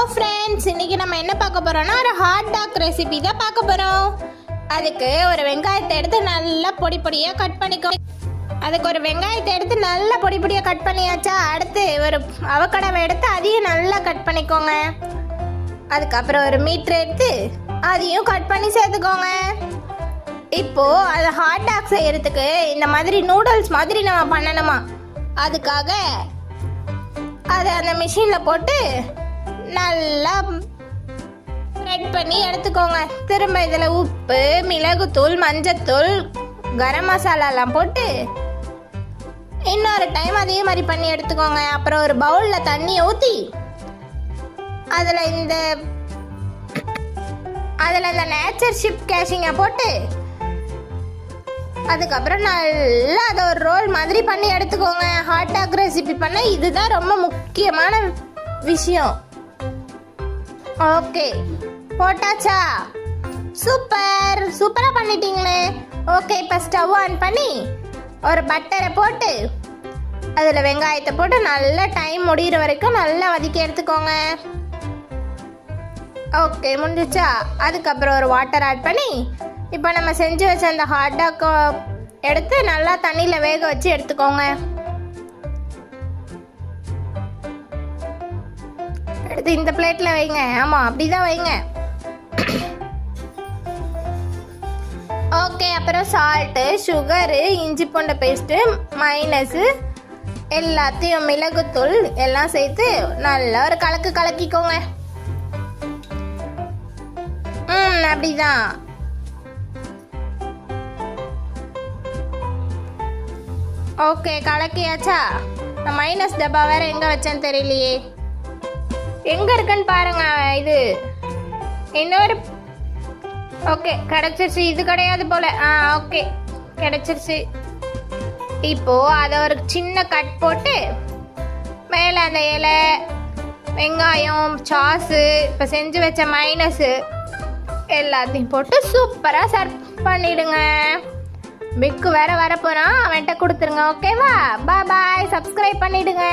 Hello friends, இன்னைக்கு நம்ம என்ன பார்க்க போறோம்னா ஒரு ஹாட் டாக் ரெசிபி தான் பார்க்க போறோம். அதுக்கு ஒரு வெங்காயத்தை எடுத்து நல்லா பொடி பொடியாக கட் பண்ணிக்கோ. கட் பண்ணியாச்சா, அடுத்து ஒரு அவக்கடவை எடுத்து அதையும் நல்லா கட் பண்ணிக்கோங்க. அதுக்கப்புறம் ஒரு மீட்டர் எடுத்து அதையும் கட் பண்ணி சேர்த்துக்கோங்க. இப்போ அது ஹாட் டாக் செய்யறதுக்கு இந்த மாதிரி நூடுல்ஸ் மாதிரி நம்ம பண்ணணுமா, அதுக்காக அதை அந்த மிஷினில் போட்டு நல்லா ஸ்ப்ரெட் பண்ணி எடுத்துக்கோங்க. திரும்ப இதில் உப்பு, மிளகுத்தூள், மஞ்சத்தூள், கரம் மசாலாலாம் போட்டு இன்னொரு டைம் அதே மாதிரி பண்ணி எடுத்துக்கோங்க. அப்புறம் ஒரு பவுலில் தண்ணி ஊற்றி அதில் இந்த நேச்சர் ஷிப் கேஷிங்கை போட்டு அதுக்கப்புறம் நல்லா அதை ஒரு ரோல் மாதிரி பண்ணி எடுத்துக்கோங்க. ஹாட் டாக் ரெசிபி பண்ண இதுதான் ரொம்ப முக்கியமான விஷயம். ஓகே, போட்டாச்சா? சூப்பராக பண்ணிட்டீங்களே. ஓகே, இப்போ ஸ்டவ் ஆன் பண்ணி ஒரு பட்டரை போட்டு அதில் வெங்காயத்தை போட்டு நல்லா டைம் முடிகிற வரைக்கும் நல்லா வதக்கி எடுத்துக்கோங்க. ஓகே, முடிஞ்சிச்சா? அதுக்கப்புறம் ஒரு வாட்டர் ஆட் பண்ணி இப்போ நம்ம செஞ்சு வச்ச அந்த ஹாட் டாக் எடுத்து நல்லா தண்ணியில் வேக வச்சு எடுத்துக்கோங்க. எடுத்து இந்த பிளேட்டில் வைங்க. ஆமாம், அப்படி தான் வைங்க. ஓகே, அப்புறம் சால்ட்டு, சுகரு, இஞ்சி பூண்டு பேஸ்ட்டு, மைனஸு எல்லாத்தையும், மிளகுத்தூள் எல்லாம் சேர்த்து நல்லா ஒரு கலக்கிக்கோங்க. அப்படிதான். ஓகே, கலக்கியாச்சா? நான் மைனஸ் டப்பா வேற எங்கே வச்சேன்னு தெரியலையே. எங்கே இருக்குன்னு பாருங்க. இது இன்னொரு. ஓகே, கிடச்சிருச்சு. இது கிடையாது போல. ஓகே, கிடச்சிருச்சு. இப்போ அதை ஒரு சின்ன கட் போட்டு மேலே அந்த இலை, வெங்காயம், சாஸு, இப்போ செஞ்சு வச்ச மைனஸு எல்லாத்தையும் போட்டு சூப்பராக சர்வ் பண்ணிடுங்க. பிக்கு வேற வரப்போறான், அவன்கிட்ட கொடுத்துருங்க. ஓகேவா? பாய். சப்ஸ்கிரைப் பண்ணிடுங்க.